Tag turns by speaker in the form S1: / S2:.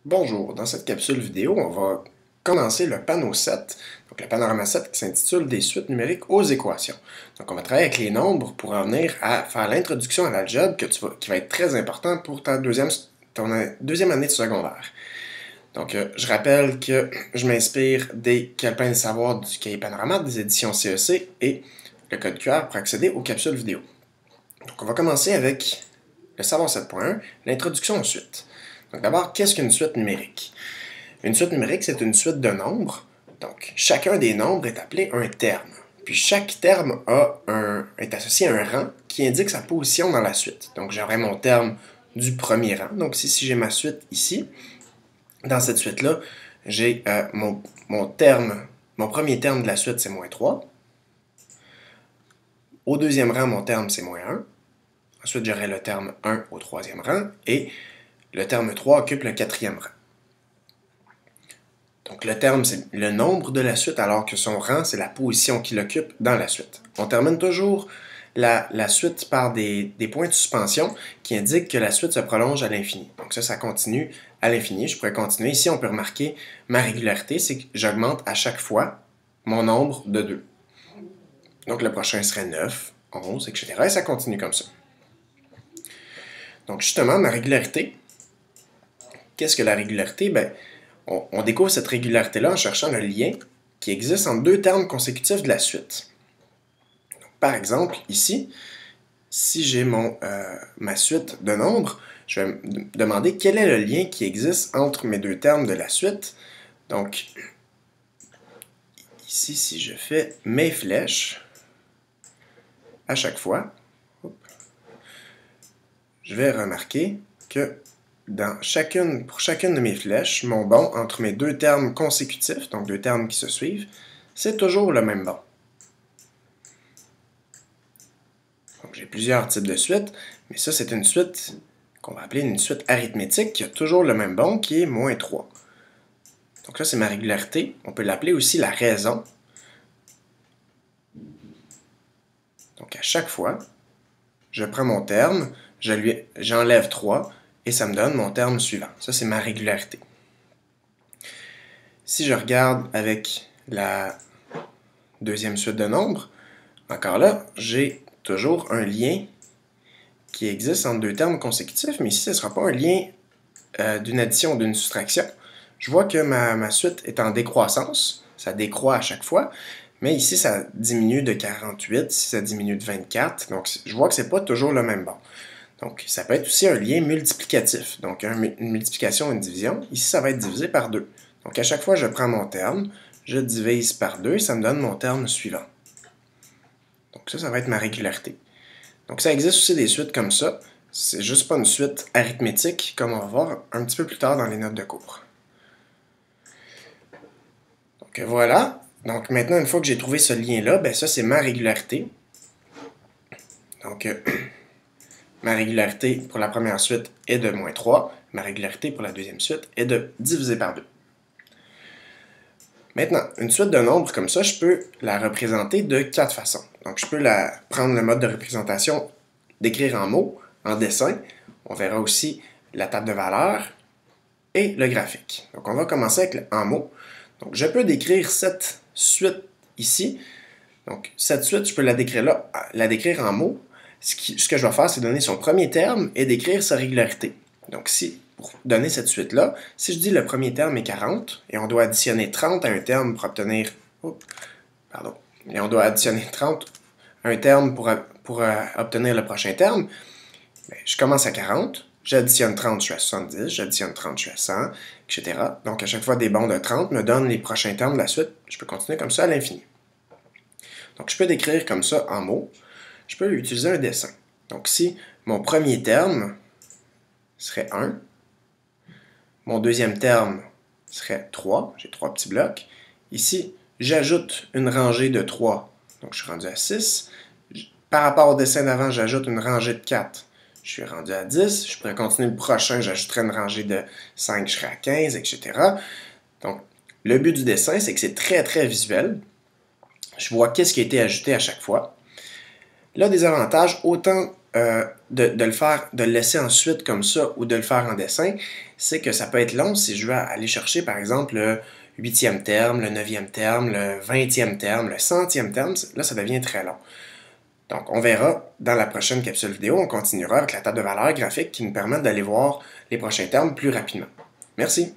S1: Bonjour, dans cette capsule vidéo, on va commencer le panneau 7, donc le panorama 7 qui s'intitule Des suites numériques aux équations. Donc on va travailler avec les nombres pour en venir à faire l'introduction à l'algèbre qui va être très important pour ton deuxième année de secondaire. Donc je rappelle que je m'inspire des calepins de savoir du cahier panorama des éditions CEC et le code QR pour accéder aux capsules vidéo. Donc on va commencer avec le savoir 7.1, l'introduction aux suites. Donc d'abord, qu'est-ce qu'une suite numérique? Une suite numérique, c'est une suite de nombres. Donc, chacun des nombres est appelé un terme. Puis chaque terme est associé à un rang qui indique sa position dans la suite. Donc, j'aurai mon terme du premier rang. Donc, si j'ai ma suite ici, dans cette suite-là, j'ai mon premier terme de la suite, c'est -3. Au deuxième rang, mon terme, c'est -1. Ensuite, j'aurai le terme 1 au troisième rang. Et le terme 3 occupe le quatrième rang. Donc le terme, c'est le nombre de la suite, alors que son rang, c'est la position qu'il occupe dans la suite. On termine toujours la suite par des points de suspension qui indiquent que la suite se prolonge à l'infini. Donc ça continue à l'infini. Je pourrais continuer. Ici, on peut remarquer ma régularité, c'est que j'augmente à chaque fois mon nombre de 2. Donc le prochain serait 9, 11, etc. Et ça continue comme ça. Donc justement, ma régularité, qu'est-ce que la régularité? Ben, on découvre cette régularité-là en cherchant le lien qui existe entre deux termes consécutifs de la suite. Donc, par exemple, ici, si j'ai ma suite de nombres, je vais me demander quel est le lien qui existe entre mes deux termes de la suite. Donc, ici, si je fais mes flèches, à chaque fois, je vais remarquer que pour chacune de mes flèches, mon bond entre mes deux termes consécutifs, donc deux termes qui se suivent, c'est toujours le même bond. Donc j'ai plusieurs types de suites, mais ça c'est une suite qu'on va appeler une suite arithmétique qui a toujours le même bond qui est -3. Donc ça c'est ma régularité. On peut l'appeler aussi la raison. Donc à chaque fois, je prends mon terme, j'enlève 3, et ça me donne mon terme suivant. Ça, c'est ma régularité. Si je regarde avec la deuxième suite de nombres, encore là, j'ai toujours un lien qui existe entre deux termes consécutifs, mais ici, ce ne sera pas un lien d'une addition ou d'une soustraction. Je vois que ma suite est en décroissance, ça décroît à chaque fois, mais ici, ça diminue de 48, ici, ça diminue de 24, donc je vois que ce n'est pas toujours le même bond. Donc, ça peut être aussi un lien multiplicatif. Donc, une multiplication ou une division. Ici, ça va être divisé par 2. Donc, à chaque fois, je prends mon terme, je divise par 2 et ça me donne mon terme suivant. Donc, ça va être ma régularité. Donc, ça existe aussi des suites comme ça. C'est juste pas une suite arithmétique, comme on va voir un petit peu plus tard dans les notes de cours. Donc, voilà. Donc, maintenant, une fois que j'ai trouvé ce lien-là, ben ça, c'est ma régularité. Donc, ma régularité pour la première suite est de -3. Ma régularité pour la deuxième suite est de diviser par 2. Maintenant, une suite de nombres comme ça, je peux la représenter de 4 façons. Donc, je peux prendre le mode de représentation d'écrire en mots, en dessin. On verra aussi la table de valeurs et le graphique. Donc, on va commencer avec en mots. Donc, je peux décrire cette suite ici. Donc, cette suite, je peux la décrire en mots. Ce que je vais faire, c'est donner son premier terme et décrire sa régularité. Donc, pour donner cette suite-là, si je dis le premier terme est 40, et on doit additionner 30 à un terme pour obtenir... Et on doit additionner 30 à un terme pour obtenir le prochain terme, bien, je commence à 40, j'additionne 30, je suis à 70, j'additionne 30, je suis à 100, etc. Donc, à chaque fois, des bonds de 30 me donnent les prochains termes de la suite. Je peux continuer comme ça à l'infini. Donc, je peux décrire comme ça en mots. Je peux utiliser un dessin. Donc si mon premier terme serait 1, mon deuxième terme serait 3, j'ai 3 petits blocs. Ici, j'ajoute une rangée de 3, donc je suis rendu à 6. Par rapport au dessin d'avant, j'ajoute une rangée de 4, je suis rendu à 10. Je pourrais continuer le prochain, j'ajouterai une rangée de 5, je serai à 15, etc. Donc, le but du dessin, c'est que c'est très, très visuel. Je vois qu'est-ce qui a été ajouté à chaque fois. Là, des avantages, autant de le faire, de le laisser ensuite comme ça ou de le faire en dessin, c'est que ça peut être long si je veux aller chercher, par exemple, le 8e terme, le 9e terme, le 20e terme, le 100e terme. Là, ça devient très long. Donc, on verra dans la prochaine capsule vidéo, on continuera avec la table de valeurs graphique qui nous permet d'aller voir les prochains termes plus rapidement. Merci!